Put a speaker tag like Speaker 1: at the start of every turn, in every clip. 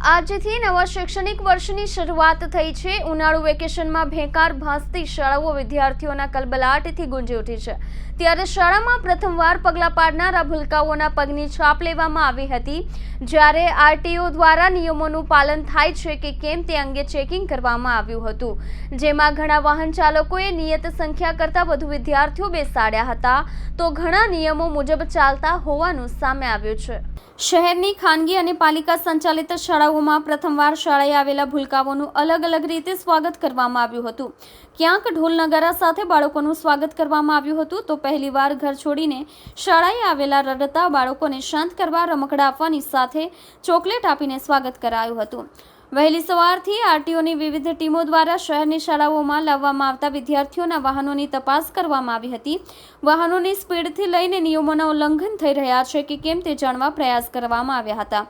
Speaker 1: આજથી નવા શૈક્ષણિક વર્ષની શરૂઆત થઈ છે। ઉનાળુ વેકેશનમાં ભેંકાર ભાસતી શાળાઓ વિદ્યાર્થીઓના કલબલાટથી ગુંજી ઉઠી છે। ત્યારે શાળામાં પ્રથમવાર પગલાં પાડનારા ભૂલકાઓના પગની છાપ લેવામાં આવી હતી। જ્યારે આરટીઓ દ્વારા નિયમોનું પાલન થાય છે કે કેમ તે અંગે ચેકિંગ કરવામાં આવ્યું હતું, જેમાં ઘણા વાહન ચાલકોએ નિયત સંખ્યા કરતાં વધુ વિદ્યાર્થીઓ બેસાડ્યા હતા, તો ઘણા નિયમો મુજબ ચાલતા હોવાનું સામે આવ્યું છે। શહેરની ખાનગી અને પાલિકા સંચાલિત શાળાઓમાં પ્રથમવાર શાળાએ આવેલા ભૂલકાઓનું અલગ અલગ રીતે સ્વાગત કરવામાં આવ્યું હતું। ક્યાંક ઢોલ નગારા સાથે બાળકોનું સ્વાગત કરવામાં આવ્યું હતું, તો પહેલીવાર ઘર છોડીને શાળાએ આવેલા રડતા બાળકોને શાંત કરવા રમકડા આપવાની સાથે ચોકલેટ આપીને સ્વાગત કરાયું હતું। વહેલી સવારથી આરટીઓની વિવિધ ટીમો દ્વારા શહેરની શાળાઓમાં લાવવામાં આવતા વિદ્યાર્થીઓના વાહનોની તપાસ કરવામાં આવી હતી। વાહનોની સ્પીડથી લઈને નિયમોના ઉલ્લંઘન થઈ રહ્યા છે કે કેમ તે જાણવા પ્રયાસ કરવામાં આવ્યા હતા,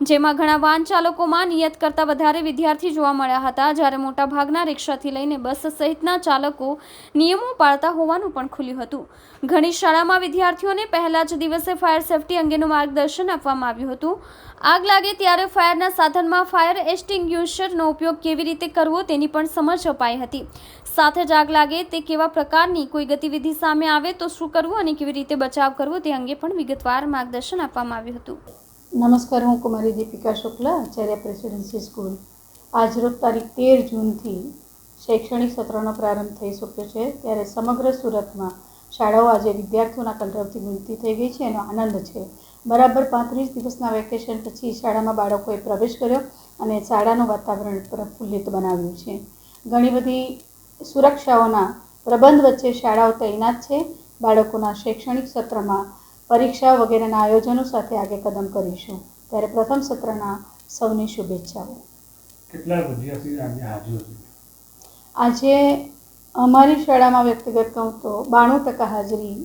Speaker 1: જેમાં ઘણા વાહન ચાલકોમાં નિયત કરતાં વધારે વિદ્યાર્થી જોવા મળ્યા હતા, જ્યારે મોટાભાગના રિક્ષાથી લઈને બસ સહિતના ચાલકો નિયમો પાળતા હોવાનું પણ ખુલ્યું હતું। ઘણી શાળામાં વિદ્યાર્થીઓને પહેલા જ દિવસે ફાયર સેફટી અંગેનું માર્ગદર્શન આપવામાં આવ્યું હતું। આગ લાગે ત્યારે ફાયરના સાધનમાં ફાયર એક્સટિંગ્યુશરનો ઉપયોગ કેવી રીતે કરવો તેની પણ સમજ અપાઈ હતી। સાથે જ આગ લાગે તે કેવા પ્રકારની કોઈ ગતિવિધિ સામે આવે તો શું કરવું અને કેવી રીતે બચાવ કરવો તે અંગે પણ વિગતવાર માર્ગદર્શન આપવામાં આવ્યું હતું।
Speaker 2: નમસ્કાર, હું કુમારી દીપિકા શુક્લા, આચાર્ય પ્રેસિડેન્સી સ્કૂલ। આજરોજ તારીખ 13 જૂનથી શૈક્ષણિક સત્રનો પ્રારંભ થઈ ચૂક્યો છે, ત્યારે સમગ્ર સુરતમાં શાળાઓ આજે વિદ્યાર્થીઓના કલરવથી ગુંજતી થઈ ગઈ છે, એનો આનંદ છે। બરાબર 35 દિવસના વેકેશન પછી શાળામાં બાળકોએ પ્રવેશ કર્યો અને શાળાનું વાતાવરણ પ્રફુલ્લિત બનાવ્યું છે। ઘણી બધી સુરક્ષાઓના પ્રબંધ વચ્ચે શાળાઓ તૈનાત છે। બાળકોના શૈક્ષણિક સત્રમાં પરીક્ષા વગેરેના આયોજનો સાથે આગળ કદમ કરીશું। ત્યારે પ્રથમ સત્રના સૌની શુભેચ્છાઓ।
Speaker 3: કેટલા વિદ્યાર્થીઓ આજે હાજર છે?
Speaker 2: આજે અમારી શાળામાં વ્યક્તિગત કહું તો 92% હાજરી